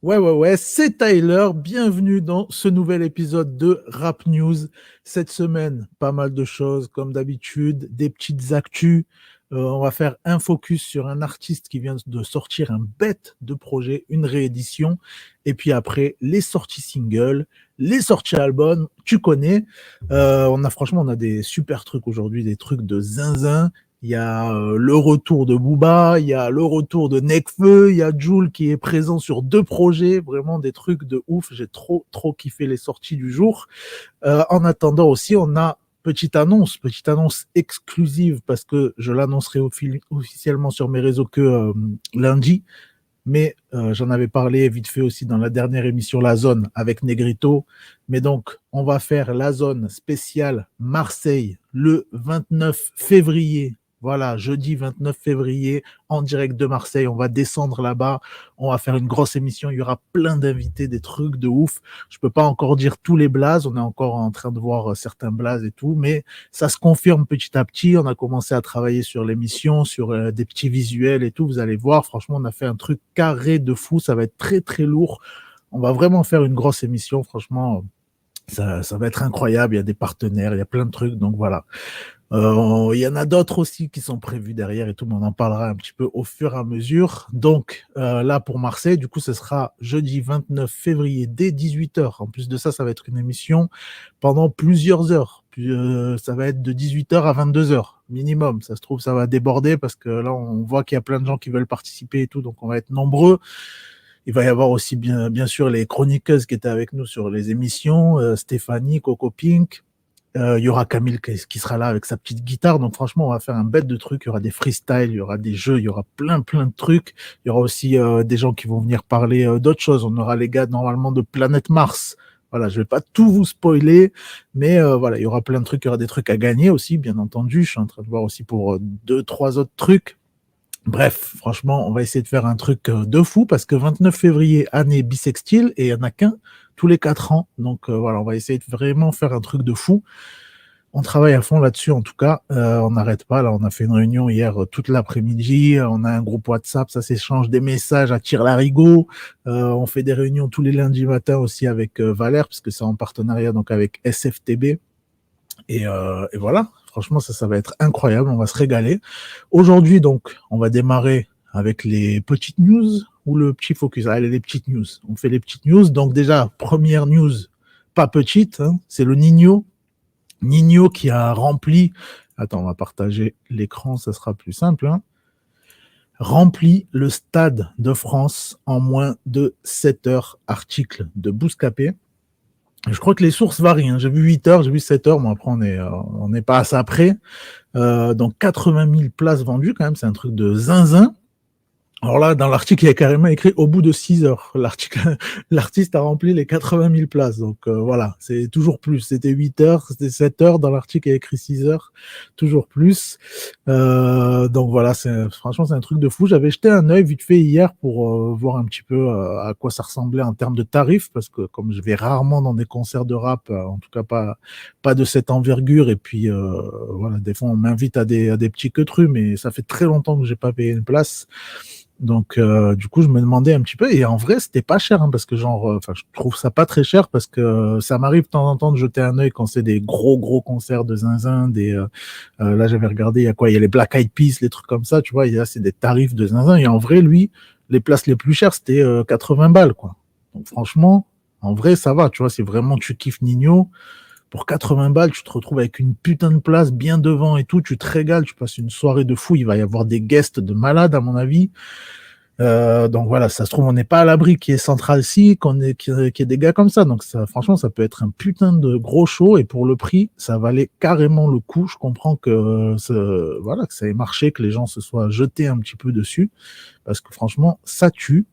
Ouais, c'est Tyler. Bienvenue dans ce nouvel épisode de Rap News. Cette semaine, pas mal de choses, comme d'habitude, des petites actus. On va faire un focus sur un artiste qui vient de sortir un bête de projet, une réédition. Et puis après, les sorties singles, les sorties albums, tu connais. Franchement, on a des super trucs aujourd'hui, des trucs de zinzin. Il y a le retour de Booba, il y a le retour de Nekfeu, il y a Jul qui est présent sur deux projets, vraiment des trucs de ouf. J'ai trop kiffé les sorties du jour. En attendant aussi, on a petite annonce exclusive parce que je l'annoncerai officiellement sur mes réseaux que lundi. Mais j'en avais parlé vite fait aussi dans la dernière émission La Zone avec Negrito. Mais donc, on va faire la zone spéciale Marseille le 29 février. Voilà, jeudi 29 février, en direct de Marseille. On va descendre là-bas. On va faire une grosse émission. Il y aura plein d'invités, des trucs de ouf. Je peux pas encore dire tous les blazes. On est encore en train de voir certains blazes et tout. Mais ça se confirme petit à petit. On a commencé à travailler sur l'émission, sur des petits visuels et tout. Vous allez voir, franchement, on a fait un truc carré de fou. Ça va être très lourd. On va vraiment faire une grosse émission. Franchement, ça va être incroyable. Il y a des partenaires, il y a plein de trucs. Donc voilà. Il y en a d'autres aussi qui sont prévus derrière et tout, mais on en parlera un petit peu au fur et à mesure. Donc là, pour Marseille, du coup, ce sera jeudi 29 février dès 18h. En plus de ça, ça va être une émission pendant plusieurs heures. Ça va être de 18h à 22h minimum. Ça se trouve, ça va déborder parce que là, on voit qu'il y a plein de gens qui veulent participer et tout, donc on va être nombreux. Il va y avoir aussi bien sûr les chroniqueuses qui étaient avec nous sur les émissions, Stéphanie, Coco Pink. Il y aura Camille qui sera là avec sa petite guitare. Donc franchement, on va faire un bête de trucs. Il y aura des freestyles, il y aura des jeux, il y aura plein de trucs. Il y aura aussi des gens qui vont venir parler d'autres choses. On aura les gars normalement de Planète Mars. Voilà, je vais pas tout vous spoiler, mais voilà, il y aura plein de trucs. Il y aura des trucs à gagner aussi, bien entendu. Je suis en train de voir aussi pour deux, trois autres trucs. Bref, franchement, on va essayer de faire un truc de fou parce que 29 février, année bissextile, et il n'y en a qu'un tous les 4 ans. Donc voilà, on va essayer de vraiment faire un truc de fou. On travaille à fond là-dessus, en tout cas. On n'arrête pas. Là, on a fait une réunion hier toute l'après-midi. On a un groupe WhatsApp, ça s'échange des messages à tire-larigot. On fait des réunions tous les lundis matins aussi avec Valère, puisque c'est en partenariat donc avec SFTB. Et voilà, franchement, ça va être incroyable. On va se régaler. Aujourd'hui, donc, on va démarrer avec les petites news ou le petit focus. Allez, les petites news. On fait les petites news. Donc déjà, première news, pas petite, hein, c'est le Nino. Nino qui a rempli, attends, on va partager l'écran, ça sera plus simple, hein, rempli le Stade de France en moins de 7 heures, article de Bouscapé. Je crois que les sources varient, hein. J'ai vu 8 heures, j'ai vu 7 heures, bon après on n'est pas à ça près. Donc 80 000 places vendues quand même, c'est un truc de zinzin. Alors là, dans l'article, il y a carrément écrit au bout de 6 heures. L'artiste a rempli les 80 000 places. Donc voilà, c'est toujours plus. C'était 8 heures, c'était 7 heures. Dans l'article, il y a écrit 6 heures, toujours plus. Donc voilà, franchement, c'est un truc de fou. J'avais jeté un œil vite fait hier pour voir un petit peu à quoi ça ressemblait en termes de tarifs, parce que comme je vais rarement dans des concerts de rap, en tout cas pas de cette envergure, et puis voilà, des fois on m'invite à des petits queutrus, mais ça fait très longtemps que j'ai pas payé une place. Donc, du coup, je me demandais un petit peu, et en vrai, c'était pas cher, hein, parce que genre, je trouve ça pas très cher, parce que ça m'arrive de temps en temps de jeter un œil quand c'est des gros concerts de zinzin, là, j'avais regardé, il y a quoi, il y a les Black Eyed Peas, les trucs comme ça, tu vois, c'est des tarifs de zinzin, et en vrai, lui, les places les plus chères, c'était 80 balles, quoi. Donc, franchement, en vrai, ça va, tu vois, si vraiment tu kiffes Nino, pour 80 balles, tu te retrouves avec une putain de place bien devant et tout, tu te régales, tu passes une soirée de fou, il va y avoir des guests de malades à mon avis. Donc voilà, ça se trouve, on n'est pas à l'abri qu'il y ait Central C, qu'il y ait des gars comme ça. Donc ça, franchement, ça peut être un putain de gros show, et pour le prix, ça valait carrément le coup. Je comprends que voilà, que ça ait marché, que les gens se soient jetés un petit peu dessus, parce que franchement, ça tue.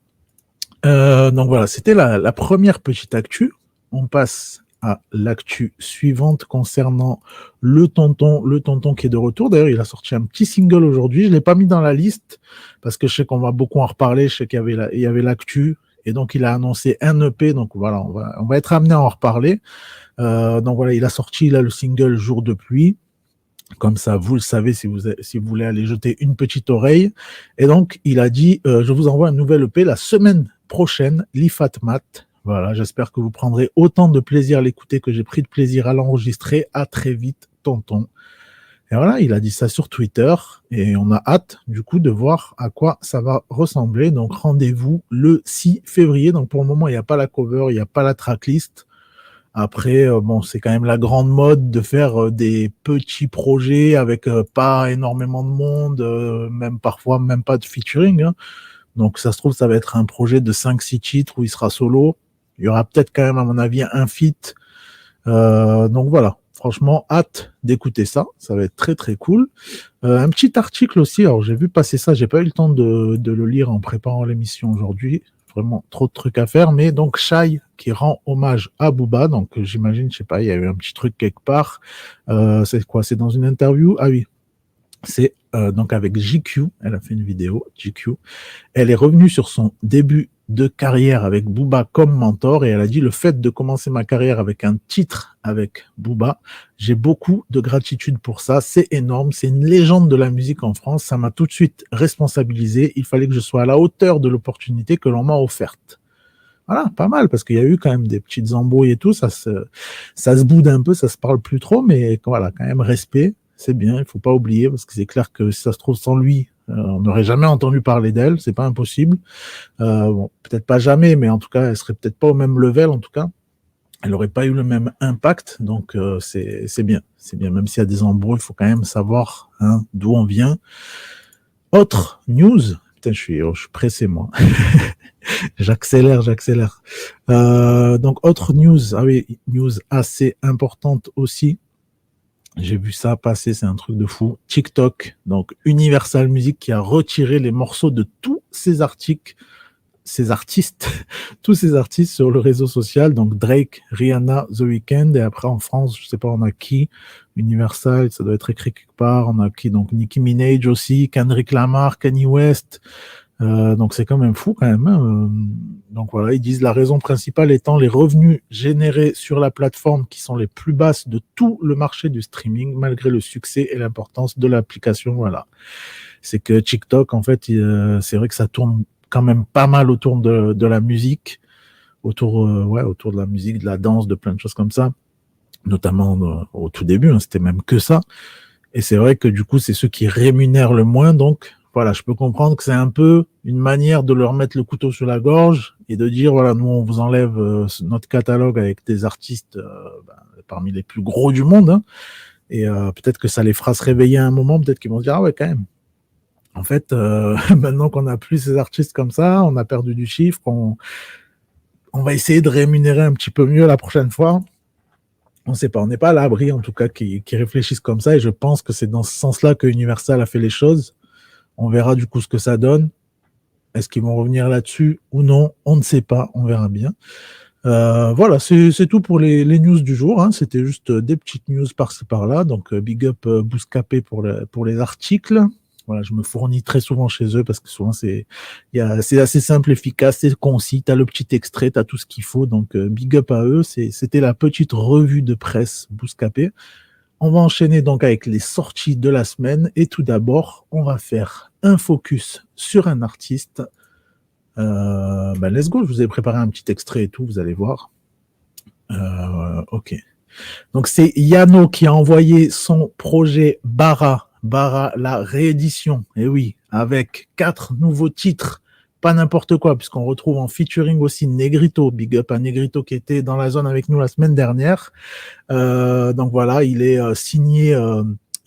Donc voilà, c'était la première petite actu. On passe à l'actu suivante concernant le tonton qui est de retour. D'ailleurs, il a sorti un petit single aujourd'hui. Je l'ai pas mis dans la liste parce que je sais qu'on va beaucoup en reparler. Je sais qu'il y avait l'actu, et donc il a annoncé un EP. Donc voilà, on va être amené à en reparler. Donc voilà, il a le single Jour de pluie. Comme ça, vous le savez si vous voulez aller jeter une petite oreille. Et donc, il a dit, je vous envoie un nouvel EP la semaine prochaine, l'Ifat Mat. Voilà, j'espère que vous prendrez autant de plaisir à l'écouter que j'ai pris de plaisir à l'enregistrer. À très vite, tonton. Et voilà, il a dit ça sur Twitter et on a hâte du coup de voir à quoi ça va ressembler. Donc rendez-vous le 6 février. Donc pour le moment, il n'y a pas la cover, il n'y a pas la tracklist. Après, bon, c'est quand même la grande mode de faire des petits projets avec pas énormément de monde, même parfois même pas de featuring. Hein. Donc ça se trouve, ça va être un projet de 5-6 titres où il sera solo. Il y aura peut-être quand même, à mon avis, un feat. Donc voilà, franchement, hâte d'écouter ça. Ça va être très très cool. Un petit article aussi, alors j'ai vu passer ça, j'ai pas eu le temps de le lire en préparant l'émission aujourd'hui. Vraiment trop de trucs à faire, mais donc Shai qui rend hommage à Booba, donc j'imagine, je sais pas, il y a eu un petit truc quelque part. C'est quoi? C'est dans une interview? Ah oui, c'est donc avec JQ, elle a fait une vidéo, JQ. Elle est revenue sur son début de carrière avec Booba comme mentor et elle a dit le fait de commencer ma carrière avec un titre avec Booba, j'ai beaucoup de gratitude pour ça, c'est énorme, c'est une légende de la musique en France, ça m'a tout de suite responsabilisé, il fallait que je sois à la hauteur de l'opportunité que l'on m'a offerte. Voilà, pas mal, parce qu'il y a eu quand même des petites embrouilles et tout, ça se boude un peu, ça se parle plus trop, mais voilà, quand même respect, c'est bien, il faut pas oublier, parce que c'est clair que si ça se trouve sans lui, on n'aurait jamais entendu parler d'elle, c'est pas impossible. Bon, peut-être pas jamais, mais en tout cas, elle serait peut-être pas au même level, en tout cas. Elle n'aurait pas eu le même impact, donc c'est bien. C'est bien, même s'il y a des embrouilles, il faut quand même savoir hein, d'où on vient. Autre news, putain, je suis pressé, moi. j'accélère. Donc, autre news, ah oui, news assez importante aussi. J'ai vu ça passer, c'est un truc de fou. TikTok, donc Universal Music qui a retiré les morceaux de tous ces articles, ces artistes, tous ces artistes sur le réseau social. Donc Drake, Rihanna, The Weeknd et après en France, je sais pas, on a qui Universal, ça doit être écrit quelque part. On a qui donc Nicki Minaj aussi, Kendrick Lamar, Kanye West. Donc c'est quand même fou quand même. Hein. Donc voilà, ils disent la raison principale étant les revenus générés sur la plateforme qui sont les plus basses de tout le marché du streaming malgré le succès et l'importance de l'application. Voilà, c'est que TikTok en fait, c'est vrai que ça tourne quand même pas mal autour de la musique, autour de la musique, de la danse, de plein de choses comme ça, notamment au tout début. Hein, c'était même que ça. Et c'est vrai que du coup, c'est ceux qui rémunèrent le moins. Donc, voilà, je peux comprendre que c'est un peu une manière de leur mettre le couteau sur la gorge et de dire, voilà, nous, on vous enlève notre catalogue avec des artistes parmi les plus gros du monde. Hein, et peut-être que ça les fera se réveiller à un moment. Peut-être qu'ils vont se dire, ah ouais, quand même. En fait, maintenant qu'on n'a plus ces artistes comme ça, on a perdu du chiffre, on va essayer de rémunérer un petit peu mieux la prochaine fois. On ne sait pas, on n'est pas à l'abri en tout cas qui réfléchissent comme ça et je pense que c'est dans ce sens-là que Universal a fait les choses. On verra du coup ce que ça donne. Est-ce qu'ils vont revenir là-dessus ou non? On ne sait pas, on verra bien. Voilà, c'est tout pour les news du jour. Hein. C'était juste des petites news par-ci par-là. Donc big up Bouscapé pour les articles. Voilà, je me fournis très souvent chez eux parce que souvent c'est assez simple, efficace, c'est concis. T'as le petit extrait, t'as tout ce qu'il faut. Donc big up à eux. C'était la petite revue de presse Bouscapé. On va enchaîner donc avec les sorties de la semaine et tout d'abord, on va faire un focus sur un artiste. Let's go, je vous ai préparé un petit extrait et tout, vous allez voir. Ok. Donc c'est Yano qui a envoyé son projet Bara, la réédition, et oui, avec 4 nouveaux titres, pas n'importe quoi, puisqu'on retrouve en featuring aussi Negrito, big up à Negrito qui était dans la zone avec nous la semaine dernière. Donc voilà, il est signé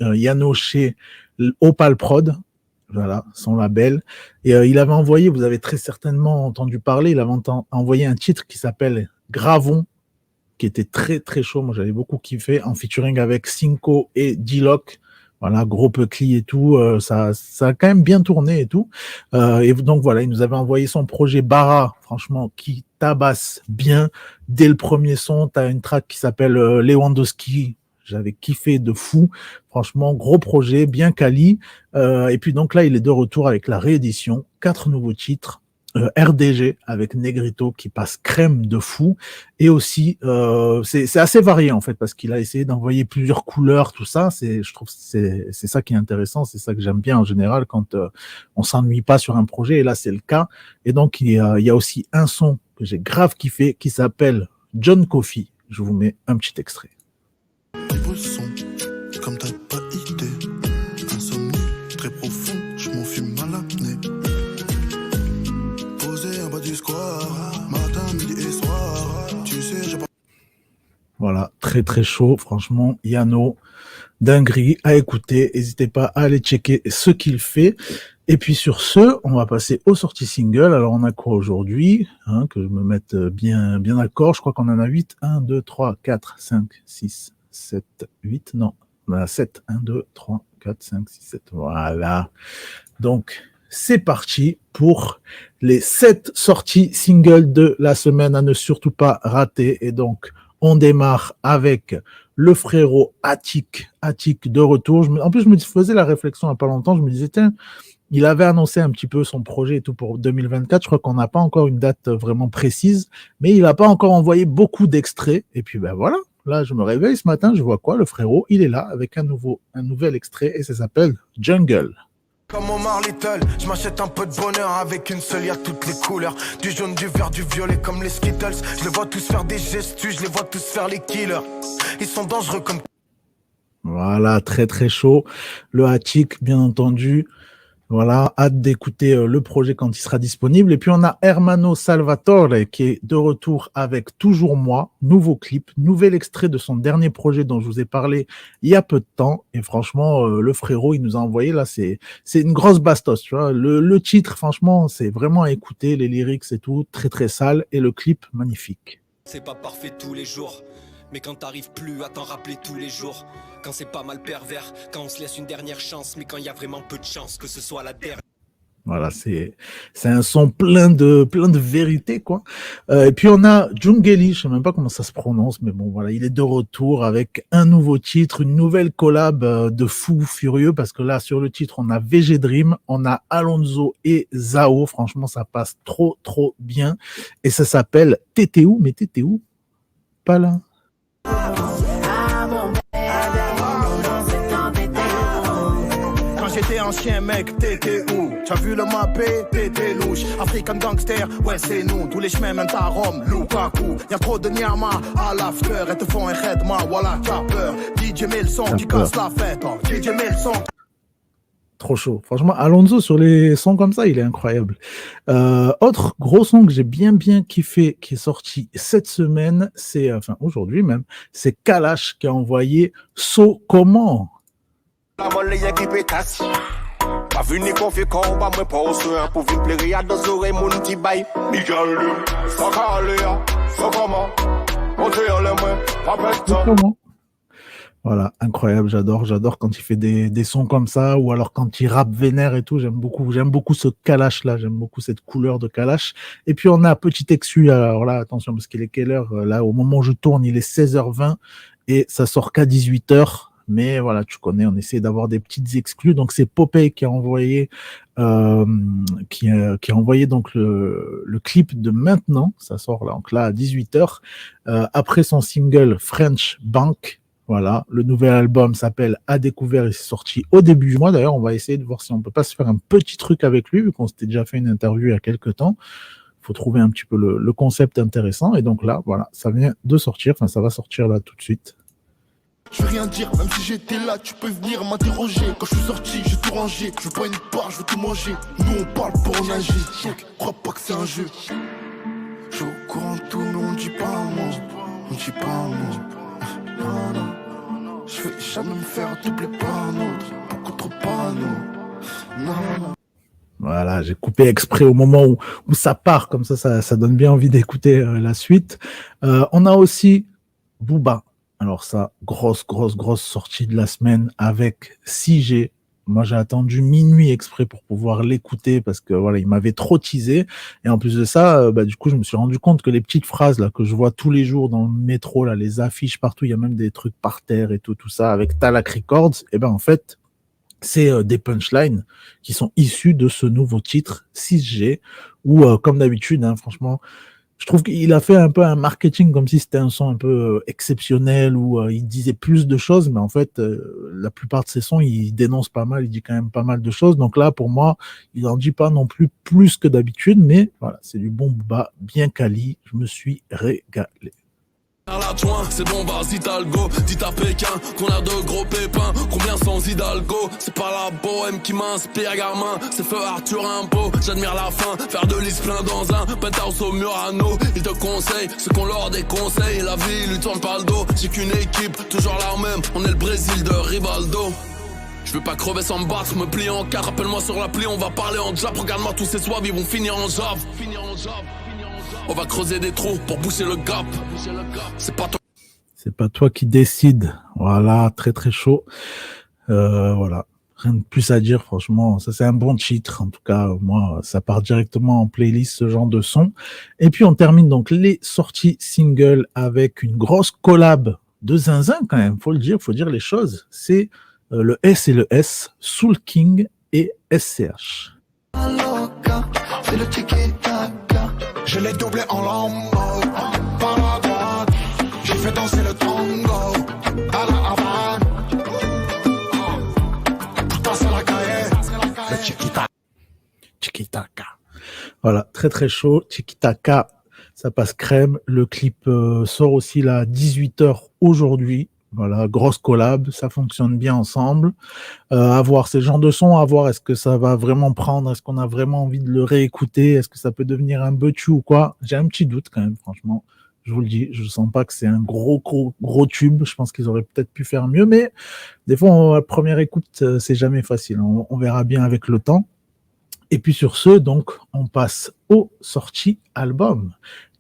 Yano chez Opal Prod, voilà, son label. Et il avait envoyé, vous avez très certainement entendu parler, il avait envoyé un titre qui s'appelle Gravon, qui était très très chaud, moi j'avais beaucoup kiffé, en featuring avec Cinco et D-Lock. Voilà, gros Peucli et tout, ça a quand même bien tourné et tout. Et donc voilà, il nous avait envoyé son projet Bara, franchement, qui tabasse bien. Dès le premier son, tu as une track qui s'appelle Lewandowski, j'avais kiffé de fou. Franchement, gros projet, bien quali. Et puis donc là, il est de retour avec la réédition, 4 nouveaux titres. RDG avec Negrito qui passe crème de fou. Et aussi, c'est assez varié en fait parce qu'il a essayé d'envoyer plusieurs couleurs, tout ça. Je trouve que c'est ça qui est intéressant, c'est ça que j'aime bien en général quand on s'ennuie pas sur un projet. Et là, c'est le cas. Et donc, il y a aussi un son que j'ai grave kiffé qui s'appelle John Coffey. Je vous mets un petit extrait. Comme t'as pas idée, insomnie très profond, je m'en fume mal apnée. Posé en bas du square, matin, midi et soir, tu sais, j'ai pas. Voilà, très très chaud, franchement, Yano, dinguerie à écouter, n'hésitez pas à aller checker ce qu'il fait. Et puis sur ce, on va passer aux sorties singles. Alors on a quoi aujourd'hui, que je me mette bien d'accord, je crois qu'on en a 8, 1, 2, 3, 4, 5, 6, 7, 8, non, on en a 7, 1, 2, 3, 4, 5, 6, 7, voilà. Donc c'est parti pour les 7 sorties singles de la semaine à ne surtout pas rater. Et donc on démarre avec le frérot Attic de retour. En plus, je me faisais la réflexion il n'y a pas longtemps, je me disais, tiens, il avait annoncé un petit peu son projet et tout pour 2024. Je crois qu'on n'a pas encore une date vraiment précise, mais il n'a pas encore envoyé beaucoup d'extraits. Et puis, ben voilà, là, je me réveille ce matin, je vois quoi? Le frérot, il est là avec un nouvel extrait et ça s'appelle Jungle. Comme Omar Little, je m'achète un peu de bonheur avec une seule, y'a toutes les couleurs. Du jaune, du vert, du violet comme les Skittles. Je les vois tous faire des gestus, je les vois tous faire les killers. Ils sont dangereux comme... Voilà, très très chaud. Le Attic, bien entendu. Voilà, hâte d'écouter le projet quand il sera disponible. Et puis on a Hermano Salvatore qui est de retour avec Toujours Moi, nouveau clip, nouvel extrait de son dernier projet dont je vous ai parlé il y a peu de temps. Et franchement, le frérot, il nous a envoyé là, c'est une grosse bastos, tu vois. Le titre, franchement, c'est vraiment à écouter, les lyrics et tout, très très sale, et le clip, magnifique. C'est pas parfait tous les jours, mais quand t'arrives plus à t'en rappeler tous les jours, quand c'est pas mal pervers, quand on se laisse une dernière chance, mais quand il y a vraiment peu de chance que ce soit la dernière. Voilà, c'est un son plein de vérité, quoi. Et puis on a Jungeli, je sais même pas comment ça se prononce, mais bon, voilà, il est de retour avec un nouveau titre, une nouvelle collab de fou furieux, parce que là, sur le titre, on a VG Dream, on a Alonso et Zao. Franchement, ça passe trop bien. Et ça s'appelle T'étais où? Mais t'étais où? Pas là. J'étais ancien mec, t'étais où? T'as vu le mappé, t'étais louche. African gangster, ouais c'est nous. Tous les chemins mènent à Rome, Lukaku. Y'a trop de Nyama à l'after. Elles te font un redma, voilà t'as peur. DJ met le son qui casse la fête, oh. DJ met le son. Trop chaud. Franchement, Alonso sur les sons comme ça, il est incroyable. Autre gros son que j'ai bien kiffé, qui est sorti cette semaine, c'est, enfin aujourd'hui même, c'est Kalash qui a envoyé So Comment. La molle y'a qui pétasse. Pas vu ni confié quand pas moi pas au soin. Pour vite plaire à deux oreilles mon petit bail. Miguel, ça calé, ça comment. On te y'a le moins, rappelle-toi. Voilà, incroyable, j'adore quand il fait des sons comme ça, ou alors quand il rappe vénère et tout, j'aime beaucoup ce Kalash là, j'aime beaucoup cette couleur de Kalash. Et puis on a Petit Exu, alors là, attention, parce qu'il est quelle heure? Là, au moment où je tourne, il est 16h20, et ça sort qu'à 18h. Mais voilà, tu connais, on essaie d'avoir des petites exclus. Donc c'est Popeye qui a envoyé, qui a envoyé donc le clip de maintenant. Ça sort là, donc là à 18h. Après son single French Bank. Voilà, le nouvel album s'appelle À Découvert et c'est sorti au début du mois. D'ailleurs, on va essayer de voir si on peut pas se faire un petit truc avec lui, vu qu'on s'était déjà fait une interview il y a quelques temps. Faut trouver un petit peu le concept intéressant. Et donc là, voilà, ça vient de sortir. Enfin, ça va sortir là tout de suite. Je veux rien dire, même si j'étais là, tu peux venir m'interroger. Quand je suis sorti, j'ai tout rangé. Je veux pas une part, je veux tout manger. Nous on parle pour en agir. Crois pas que c'est un jeu. Je suis au courant de tout, mais on dit pas un mot. On dit pas un mot. Non. Je vais jamais me faire doubler par un autre. Beaucoup trop parano. Non. Voilà, j'ai coupé exprès au moment où ça part, comme ça donne bien envie d'écouter la suite. On a aussi Booba. Alors ça, grosse sortie de la semaine avec 6G. Moi, j'ai attendu minuit exprès pour pouvoir l'écouter parce que voilà, il m'avait trop teasé. Et en plus de ça, du coup, je me suis rendu compte que les petites phrases là que je vois tous les jours dans le métro, là, les affiches partout, il y a même des trucs par terre et tout ça avec Talak Records. Et ben en fait, c'est des punchlines qui sont issues de ce nouveau titre 6G, où, comme d'habitude, hein, franchement, je trouve qu'il a fait un peu un marketing comme si c'était un son un peu exceptionnel, où il disait plus de choses, mais en fait, la plupart de ses sons, il dénonce pas mal, il dit quand même pas mal de choses. Donc là, pour moi, il en dit pas non plus que d'habitude, mais voilà, c'est du bon Booba, bien quali, je me suis régalé. L'adjoint, c'est bon, vas-y t'as le go. Dites à Pékin qu'on a de gros pépins. Combien sans Hidalgo? C'est pas la bohème qui m'inspire, gamin. C'est feu Arthur Impo, j'admire la fin. Faire de l'is plein dans un penthouse au Murano. Ils te conseillent ce qu'on leur déconseille. La vie lui tourne pas le dos. J'ai qu'une équipe, toujours la même. On est le Brésil de Rivaldo. Je veux pas crever sans me battre, me plier en quatre. Rappelle-moi sur l'appli, on va parler en jab. Regarde-moi tous ces soives, ils vont finir en jab. On va creuser des trous pour boucher le gap. C'est pas toi qui décide. Voilà, très très chaud. Voilà, rien de plus à dire, franchement. Ça, c'est un bon titre. En tout cas, moi, ça part directement en playlist, ce genre de son. Et puis, on termine donc les sorties singles avec une grosse collab de Zinzin, quand même. Faut le dire, faut dire les choses. C'est le S et le S, Soul King et SCH. C'est le tiki-taka. Je l'ai doublé en lambeau. Par la droite, j'ai fait danser le tango. À la Havane. Putain, c'est la cahier. Le tiki-taka. Tiki-taka. Voilà, très très chaud. Tiki-taka, ça passe crème. Le clip sort aussi là à 18h aujourd'hui. Voilà, grosse collab, ça fonctionne bien ensemble. À voir ces genres de sons, à voir est-ce que ça va vraiment prendre, est-ce qu'on a vraiment envie de le réécouter, est-ce que ça peut devenir un butchu ou quoi. J'ai un petit doute quand même, franchement. Je vous le dis, je sens pas que c'est un gros tube. Je pense qu'ils auraient peut-être pu faire mieux, mais des fois, première écoute, c'est jamais facile. On verra bien avec le temps. Et puis sur ce, donc, on passe aux sorties albums.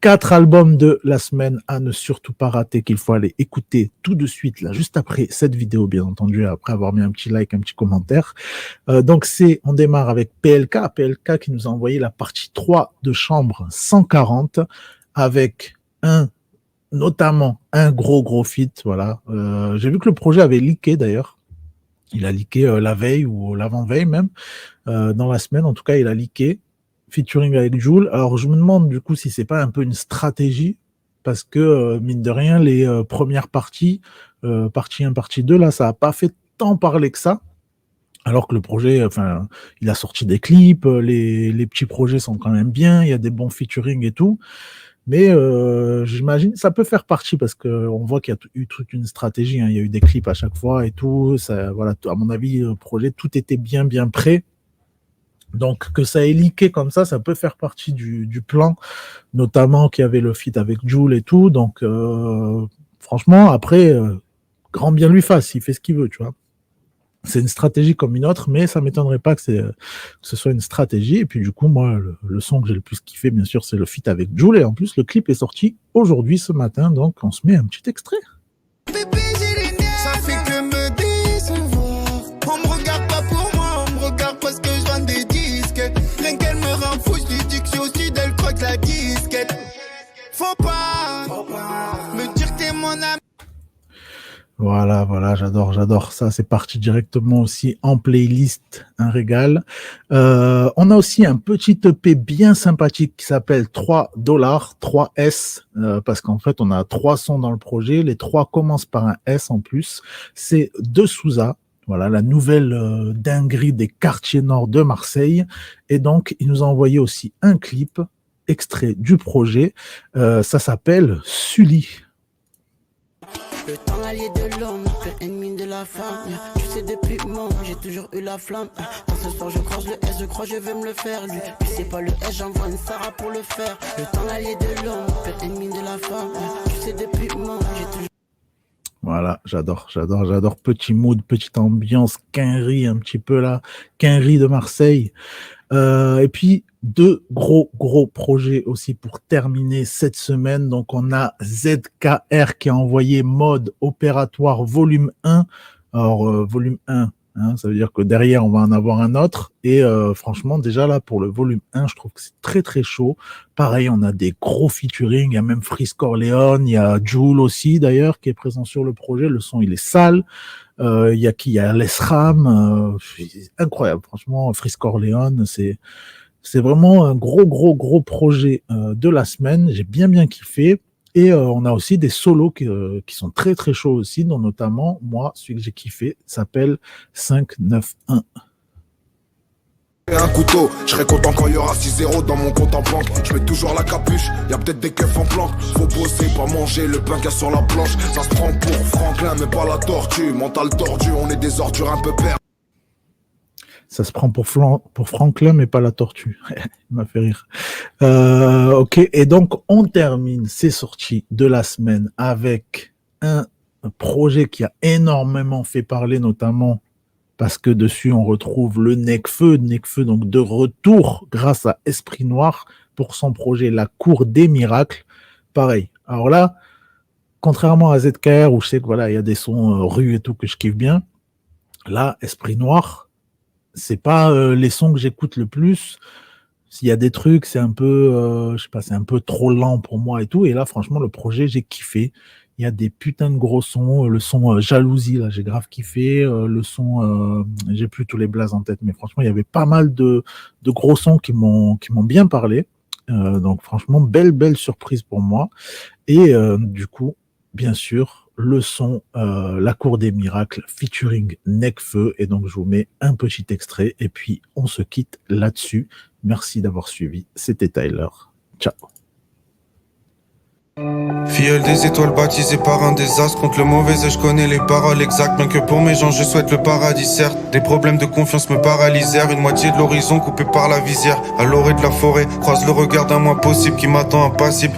4 albums de la semaine à ne surtout pas rater, qu'il faut aller écouter tout de suite, là, juste après cette vidéo, bien entendu, après avoir mis un petit like, un petit commentaire. Donc, on démarre avec PLK qui nous a envoyé la partie 3 de Chambre 140, avec notamment un gros feat, voilà. J'ai vu que le projet avait leaké, d'ailleurs. Il a leaké la veille ou l'avant-veille même, dans la semaine, en tout cas, il a leaké. Featuring avec Jul. Alors, je me demande du coup si c'est pas un peu une stratégie, parce que, mine de rien, les premières parties, partie 1, partie 2, là, ça a pas fait tant parler que ça, alors que le projet, enfin, il a sorti des clips, les petits projets sont quand même bien, il y a des bons featuring et tout, mais j'imagine ça peut faire partie, parce qu'on voit qu'il y a eu toute une stratégie, hein, il y a eu des clips à chaque fois et tout, ça, voilà, à mon avis, le projet, tout était bien prêt. Donc, que ça ait leaké comme ça peut faire partie du plan, notamment qu'il y avait le feat avec Jul et tout. Donc, franchement, après, grand bien lui fasse, il fait ce qu'il veut, tu vois. C'est une stratégie comme une autre, mais ça m'étonnerait pas que ce soit une stratégie. Et puis, du coup, moi, le son que j'ai le plus kiffé, bien sûr, c'est le feat avec Jul. Et en plus, le clip est sorti aujourd'hui, ce matin. Donc, on se met un petit extrait. Ça fait que me décevoir. On me regarde pas pour moi, on me regarde parce que je vends des disques. Rien qu'elle me rend fou, je lui dis que je suis au sud, elle croit que la disquette. Faut pas me dire que t'es mon ami. Voilà, j'adore ça. C'est parti directement aussi en playlist, un régal. On a aussi un petit EP bien sympathique qui s'appelle $3, 3S, parce qu'en fait, on a 3 sons dans le projet. Les 3 commencent par un S en plus. C'est de Souza. Voilà, la nouvelle dinguerie des quartiers nord de Marseille. Et donc, il nous a envoyé aussi un clip extrait du projet. Ça s'appelle Sully. Le temps allié de l'homme, ennemi de la femme. Tu sais depuis moi, j'ai toujours eu la flamme. Quand ce soir je croise le S, je crois je vais me le faire. Lui, puis c'est pas le S, j'envoie une Sarah pour le faire. Le temps allié de l'homme, ennemi de la femme. Tu sais depuis moi, j'ai toujours... Voilà, j'adore. Petit mood, petite ambiance, quinri un petit peu là, quinri de Marseille. Et puis, 2 gros projets aussi pour terminer cette semaine. Donc, on a ZKR qui a envoyé Mode Opératoire volume 1. Alors, volume 1, hein, ça veut dire que derrière, on va en avoir un autre. Et franchement, déjà là, pour le volume 1, je trouve que c'est très chaud. Pareil, on a des gros featuring. Il y a même Freeze Corleone, il y a Jul aussi, d'ailleurs, qui est présent sur le projet. Le son, il est sale. Il y a qui? Il y a Lesram, c'est incroyable, franchement, Frisk Orléans, c'est vraiment un gros projet de la semaine. J'ai bien kiffé. Et on a aussi des solos qui sont très chauds aussi, dont notamment, moi, celui que j'ai kiffé s'appelle 591. Un couteau, je serais content quand il y aura 6-0 dans mon compte en banque. Je mets toujours la capuche, y a peut-être des keufs en planque. Faut bosser, pas manger le pain qu'il y a sur la planche. Ça se prend pour Franklin, mais pas la tortue. Mental tordu, on est des ordures un peu perdues. Ça se prend pour Franklin, mais pas la tortue. Il m'a fait rire. Ok, et donc on termine ces sorties de la semaine avec un projet qui a énormément fait parler, notamment parce que dessus on retrouve le Nekfeu donc de retour grâce à Esprit Noir pour son projet La Cour des Miracles. Pareil. Alors là, contrairement à ZKR où je sais que voilà, il y a des sons rue et tout que je kiffe bien, là, Esprit Noir, c'est pas les sons que j'écoute le plus. S'il y a des trucs, c'est un peu, je sais pas, c'est un peu trop lent pour moi et tout. Et là, franchement, le projet, j'ai kiffé. Il y a des putains de gros sons. Le son Jalousie, là, j'ai grave kiffé. Le son, j'ai plus tous les blazes en tête, mais franchement, il y avait pas mal de gros sons qui m'ont bien parlé. Donc, franchement, belle surprise pour moi. Et du coup, bien sûr, le son La Cour des Miracles featuring Nekfeu. Et donc, je vous mets un petit extrait et puis on se quitte là-dessus. Merci d'avoir suivi. C'était Tyler. Ciao. Filleule des étoiles baptisée par un désastre. Contre le mauvais et je connais les paroles exactes. Bien que pour mes gens je souhaite le paradis certes. Des problèmes de confiance me paralysèrent. Une moitié de l'horizon coupée par la visière. À l'orée de la forêt, croise le regard d'un moi possible qui m'attend impassible.